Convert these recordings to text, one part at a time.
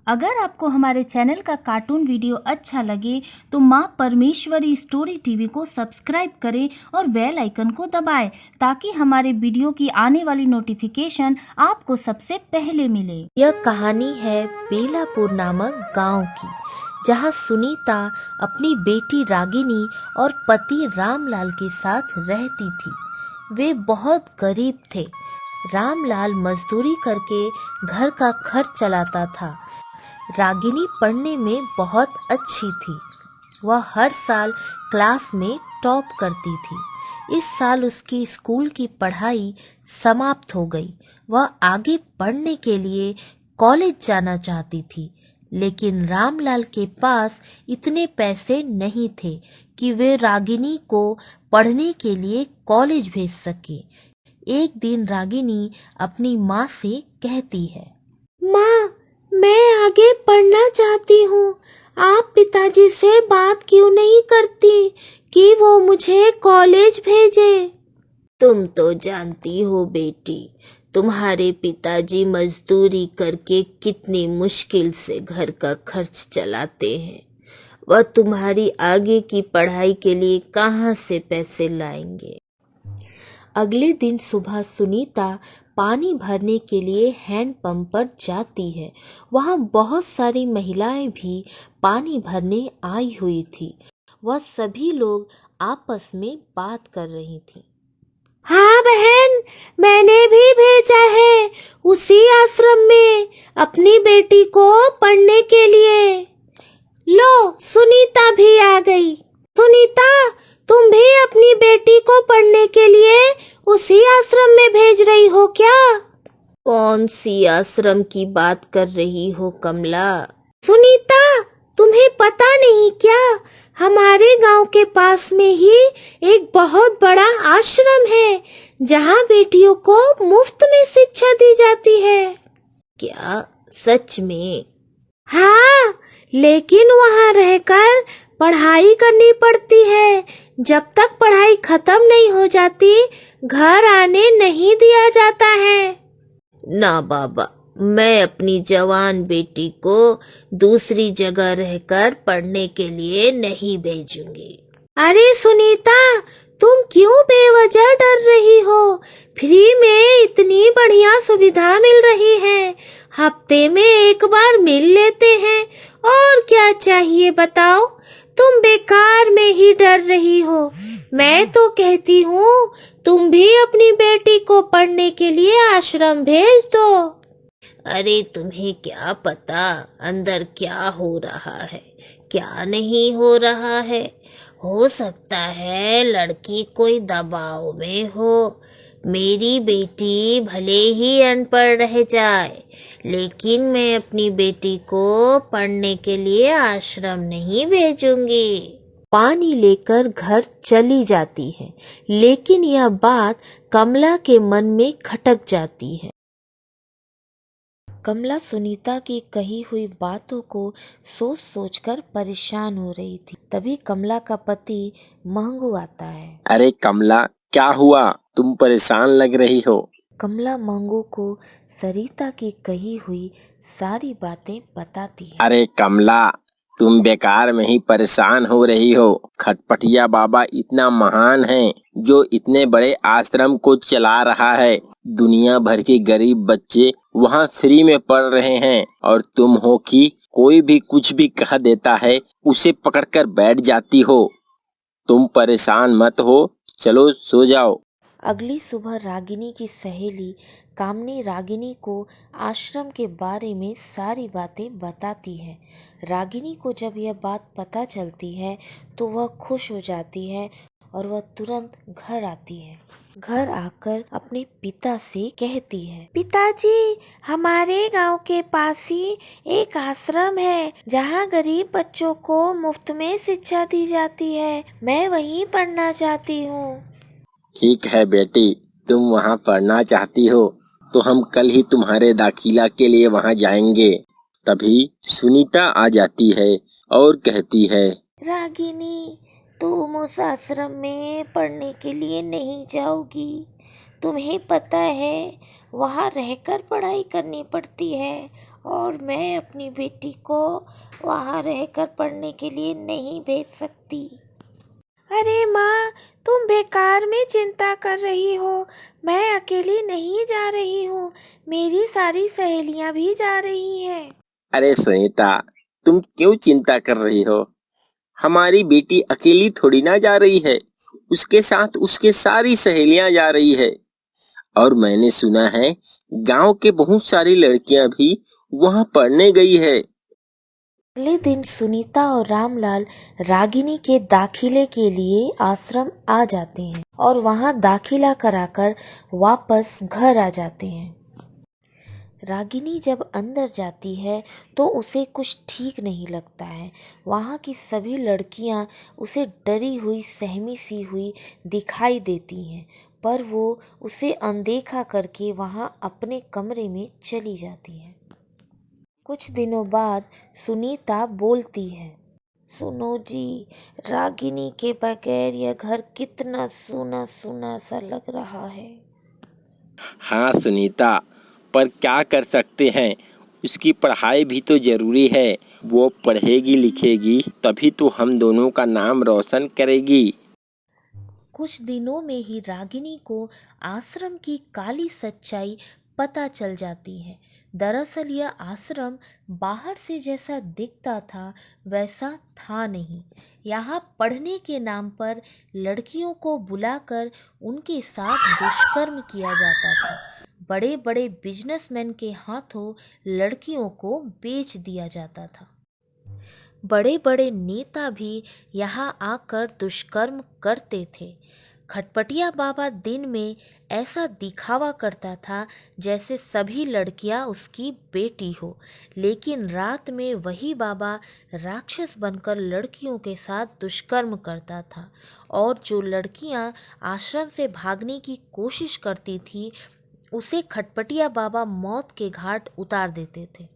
अगर आपको हमारे चैनल का कार्टून वीडियो अच्छा लगे तो माँ परमेश्वरी स्टोरी टीवी को सब्सक्राइब करें और बेल आइकन को दबाएं ताकि हमारे वीडियो की आने वाली नोटिफिकेशन आपको सबसे पहले मिले। यह कहानी है बेलापुर नामक गांव की, जहां सुनीता अपनी बेटी रागिनी और पति रामलाल के साथ रहती थी। वे बहुत गरीब थे। रामलाल मजदूरी करके घर का खर्च चलाता था। रागिनी पढ़ने में बहुत अच्छी थी। वह हर साल क्लास में टॉप करती थी। इस साल उसकी स्कूल की पढ़ाई समाप्त हो गई। वह आगे पढ़ने के लिए कॉलेज जाना चाहती थी, लेकिन रामलाल के पास इतने पैसे नहीं थे कि वे रागिनी को पढ़ने के लिए कॉलेज भेज सके। एक दिन रागिनी अपनी माँ से कहती है, माँ, मैं आगे पढ़ना चाहती हूँ। आप पिताजी से बात क्यों नहीं करती कि वो मुझे कॉलेज भेजे? तुम तो जानती हो बेटी, तुम्हारे पिताजी मजदूरी करके कितनी मुश्किल से घर का खर्च चलाते हैं। वह तुम्हारी आगे की पढ़ाई के लिए कहाँ से पैसे लाएंगे? अगले दिन सुबह सुनीता पानी भरने के लिए हैंडपंप पर जाती है। वहां बहुत सारी महिलाएं भी पानी भरने आई हुई थी। वह सभी लोग आपस में बात कर रही थी। हाँ बहन, मैंने भी भेजा है उसी आश्रम में अपनी बेटी को पढ़ने के लिए। लो, सुनीता भी आ गई। सुनीता, तुम भी अपनी बेटी को पढ़ने के लिए उसी आश्रम में भेज रही हो क्या? कौन सी आश्रम की बात कर रही हो कमला? सुनीता, तुम्हें पता नहीं क्या? हमारे गांव के पास में ही एक बहुत बड़ा आश्रम है जहां बेटियों को मुफ्त में शिक्षा दी जाती है। क्या सच में? हाँ, लेकिन वहां रहकर पढ़ाई करनी पड़ती है। जब तक पढ़ाई खत्म नहीं हो जाती, घर आने नहीं दिया जाता है। ना बाबा, मैं अपनी जवान बेटी को दूसरी जगह रहकर पढ़ने के लिए नहीं भेजूंगी। अरे सुनीता, तुम क्यों बेवजह डर रही हो? फ्री में इतनी बढ़िया सुविधा मिल रही है। हफ्ते में एक बार मिल लेते हैं। और क्या चाहिए बताओ? तुम बेकार में ही डर रही हो। मैं तो कहती हूँ तुम भी अपनी बेटी को पढ़ने के लिए आश्रम भेज दो। अरे तुम्हें क्या पता अंदर क्या हो रहा है, क्या नहीं हो रहा है। हो सकता है लड़की कोई दबाव में हो। मेरी बेटी भले ही अनपढ़ रह जाए, लेकिन मैं अपनी बेटी को पढ़ने के लिए आश्रम नहीं भेजूंगी। पानी लेकर घर चली जाती है, लेकिन यह बात कमला के मन में खटक जाती है। कमला सुनीता की कही हुई बातों को सोच सोचकर परेशान हो रही थी। तभी कमला का पति महंगू आता है। अरे कमला, क्या हुआ? तुम परेशान लग रही हो। कमला मंगू को सरिता की कही हुई सारी बातें बताती है। अरे कमला, तुम बेकार में ही परेशान हो रही हो। खटपटिया बाबा इतना महान है जो इतने बड़े आश्रम को चला रहा है। दुनिया भर के गरीब बच्चे वहाँ फ्री में पढ़ रहे हैं और तुम हो कि कोई भी कुछ भी कह देता है उसे पकड़कर बैठ जाती हो। तुम परेशान मत हो, चलो सो जाओ। अगली सुबह रागिनी की सहेली कामनी रागिनी को आश्रम के बारे में सारी बातें बताती है। रागिनी को जब यह बात पता चलती है तो वह खुश हो जाती है और वह तुरंत घर आती है। घर आकर अपने पिता से कहती है, पिताजी, हमारे गांव के पास ही एक आश्रम है जहां गरीब बच्चों को मुफ्त में शिक्षा दी जाती है। मैं वहीं पढ़ना चाहती हूँ। ठीक है बेटी, तुम वहाँ पढ़ना चाहती हो तो हम कल ही तुम्हारे दाखिला के लिए वहाँ जाएंगे। तभी सुनीता आ जाती है और कहती है, रागिनी, तुम उस आश्रम में पढ़ने के लिए नहीं जाओगी। तुम्हें पता है वहाँ रहकर पढ़ाई करनी पड़ती है और मैं अपनी बेटी को वहाँ रहकर पढ़ने के लिए नहीं भेज सकती। अरे माँ, तुम बेकार में चिंता कर रही हो। मैं अकेली नहीं जा रही हूँ, मेरी सारी सहेलियाँ भी जा रही हैं। अरे सुनीता, तुम क्यों चिंता कर रही हो? हमारी बेटी अकेली थोड़ी ना जा रही है, उसके साथ उसके सारी सहेलियां जा रही है। और मैंने सुना है गांव के बहुत सारी लड़कियां भी वहां पढ़ने गई है। अगले दिन सुनीता और रामलाल रागिनी के दाखिले के लिए आश्रम आ जाते हैं और वहां दाखिला कराकर वापस घर आ जाते हैं। रागिनी जब अंदर जाती है तो उसे कुछ ठीक नहीं लगता है। वहाँ की सभी लड़कियाँ उसे डरी हुई सहमी सी हुई दिखाई देती हैं, पर वो उसे अनदेखा करके वहाँ अपने कमरे में चली जाती है। कुछ दिनों बाद सुनीता बोलती है, सुनो जी, रागिनी के बगैर यह घर कितना सूना सूना सा लग रहा है। हाँ सुनीता, पर क्या कर सकते हैं, उसकी पढ़ाई भी तो जरूरी है। वो पढ़ेगी लिखेगी तभी तो हम दोनों का नाम रोशन करेगी। कुछ दिनों में ही रागिनी को आश्रम की काली सच्चाई पता चल जाती है। दरअसल यह आश्रम बाहर से जैसा दिखता था वैसा था नहीं। यहाँ पढ़ने के नाम पर लड़कियों को बुलाकर उनके साथ दुष्कर्म किया जाता था। बड़े बड़े बिजनेसमैन के हाथों लड़कियों को बेच दिया जाता था। बड़े बड़े नेता भी यहाँ आकर दुष्कर्म करते थे। खटपटिया बाबा दिन में ऐसा दिखावा करता था जैसे सभी लड़कियां उसकी बेटी हो, लेकिन रात में वही बाबा राक्षस बनकर लड़कियों के साथ दुष्कर्म करता था। और जो लड़कियां आश्रम से भागने की कोशिश करती थी उसे खटपटिया बाबा मौत के घाट उतार देते थे।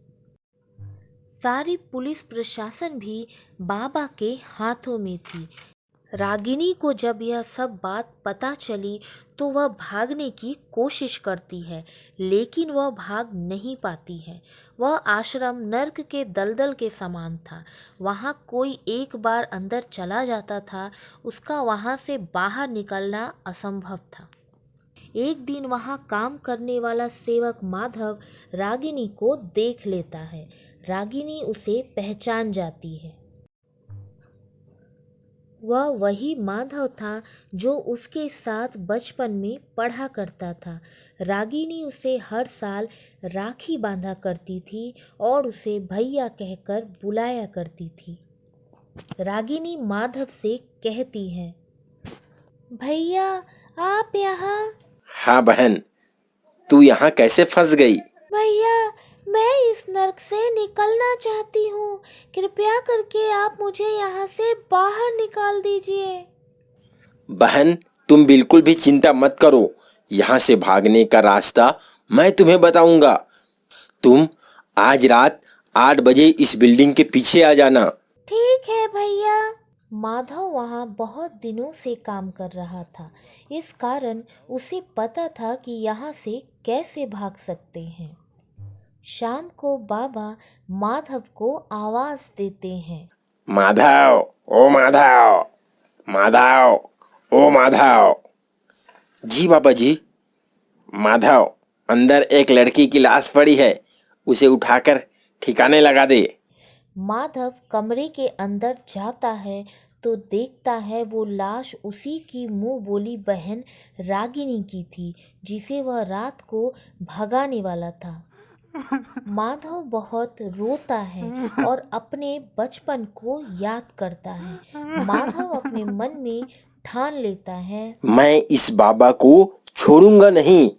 सारी पुलिस प्रशासन भी बाबा के हाथों में थी। रागिनी को जब यह सब बात पता चली तो वह भागने की कोशिश करती है, लेकिन वह भाग नहीं पाती है। वह आश्रम नर्क के दलदल के समान था। वहाँ कोई एक बार अंदर चला जाता था, उसका वहाँ से बाहर निकलना असंभव था। एक दिन वहाँ काम करने वाला सेवक माधव रागिनी को देख लेता है। रागिनी उसे पहचान जाती है। वह वही माधव था जो उसके साथ बचपन में पढ़ा करता था। रागिनी उसे हर साल राखी बांधा करती थी और उसे भैया कहकर बुलाया करती थी। रागिनी माधव से कहती है, भैया आप यहाँ। हाँ बहन, तू यहाँ कैसे फंस गई? भैया, मैं इस नर्क से निकलना चाहती हूँ। कृपया करके आप मुझे यहाँ से बाहर निकाल दीजिए। बहन, तुम बिल्कुल भी चिंता मत करो, यहाँ से भागने का रास्ता मैं तुम्हें बताऊंगा। तुम आज रात 8 बजे इस बिल्डिंग के पीछे आ जाना। ठीक है भैया। माधव वहाँ बहुत दिनों से काम कर रहा था, इस कारण उसे पता था कि यहाँ से कैसे भाग सकते हैं। शाम को बाबा माधव को आवाज देते हैं, माधव, ओ माधव, माधव, ओ माधव। जी बाबा जी। माधव, अंदर एक लड़की की लाश पड़ी है, उसे उठाकर ठिकाने लगा दे। माधव कमरे के अंदर जाता है तो देखता है वो लाश उसी की मुंह बोली बहन रागिनी की थी, जिसे वह रात को भगाने वाला था। माधव बहुत रोता है और अपने बचपन को याद करता है। माधव अपने मन में ठान लेता है, मैं इस बाबा को छोड़ूंगा नहीं।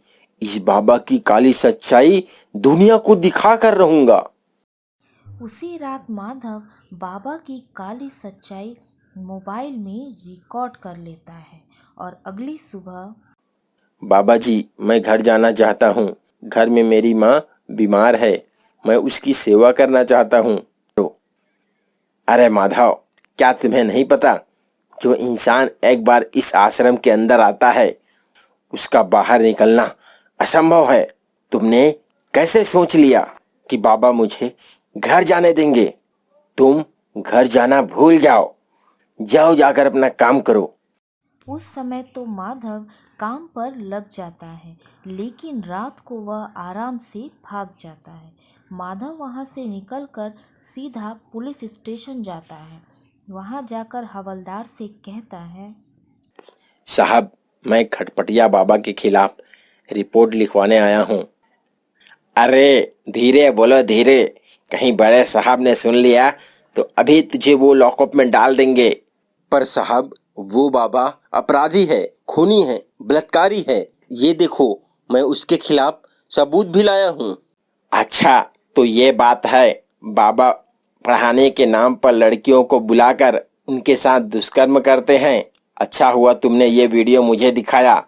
इस बाबा की काली सच्चाई दुनिया को दिखा कर रहूंगा। उसी रात माधव बाबा की काली सच्चाई मोबाइल में रिकॉर्ड कर लेता है और अगली सुबह बाबा जी, मैं घर जाना चाहता हूँ। घर में मेरी माँ बीमार है, मैं उसकी सेवा करना चाहता हूँ। अरे माधव, क्या तुम्हें नहीं पता, जो इंसान एक बार इस आश्रम के अंदर आता है उसका बाहर निकलना असंभव है। तुमने कैसे सोच लिया कि बाबा मुझे घर जाने देंगे। तुम घर जाना भूल जाओ। जाओ जाकर अपना काम करो। उस समय तो माधव काम पर लग जाता है, लेकिन रात को वह आराम से भाग जाता है। माधव वहां से निकलकर सीधा पुलिस स्टेशन जाता है। वहां जाकर हवलदार से कहता है, साहब, मैं खटपटिया बाबा के खिलाफ रिपोर्ट लिखवाने आया हूँ। अरे धीरे बोलो, धीरे। कहीं बड़े साहब ने सुन लिया तो अभी तुझे वो लॉकअप में डाल देंगे। पर साहब, वो बाबा अपराधी है, खूनी है, बलात्कारी है। ये देखो, मैं उसके खिलाफ सबूत भी लाया हूँ। अच्छा, तो ये बात है। बाबा पढ़ाने के नाम पर लड़कियों को बुलाकर उनके साथ दुष्कर्म करते हैं। अच्छा हुआ तुमने ये वीडियो मुझे दिखाया।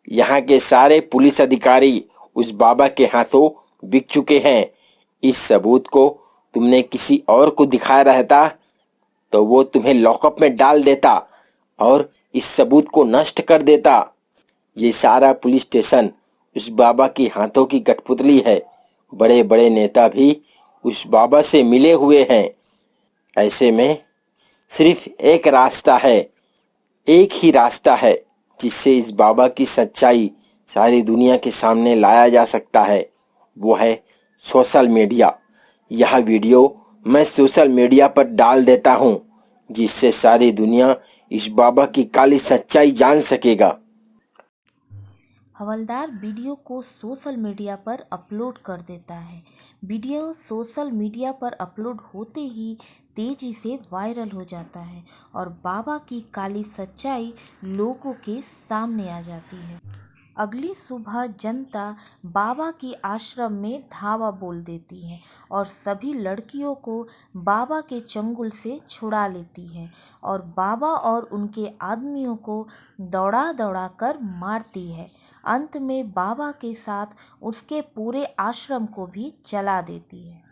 यहाँ के सारे पुलिस अधिकारी उस बाबा के हाथों बिक चुके हैं। इस सबूत को तुमने किसी और को दिखाया रहता तो वो तुम्हें लॉकअप में डाल देता और इस सबूत को नष्ट कर देता। ये सारा पुलिस स्टेशन उस बाबा की हाथों की कठपुतली है। बड़े बड़े नेता भी उस बाबा से मिले हुए हैं। ऐसे में सिर्फ एक रास्ता है, एक ही रास्ता है जिससे इस बाबा की सच्चाई सारी दुनिया के सामने लाया जा सकता है। वो है सोशल मीडिया। यह वीडियो मैं सोशल मीडिया पर डाल देता हूँ, जिससे सारी दुनिया इस बाबा की काली सच्चाई जान सकेगा। हवलदार वीडियो को सोशल मीडिया पर अपलोड कर देता है। वीडियो सोशल मीडिया पर अपलोड होते ही तेजी से वायरल हो जाता है और बाबा की काली सच्चाई लोगों के सामने आ जाती है। अगली सुबह जनता बाबा की आश्रम में धावा बोल देती है और सभी लड़कियों को बाबा के चंगुल से छुड़ा लेती है और बाबा और उनके आदमियों को दौड़ा दौड़ा कर मारती है। अंत में बाबा के साथ उसके पूरे आश्रम को भी जला देती है।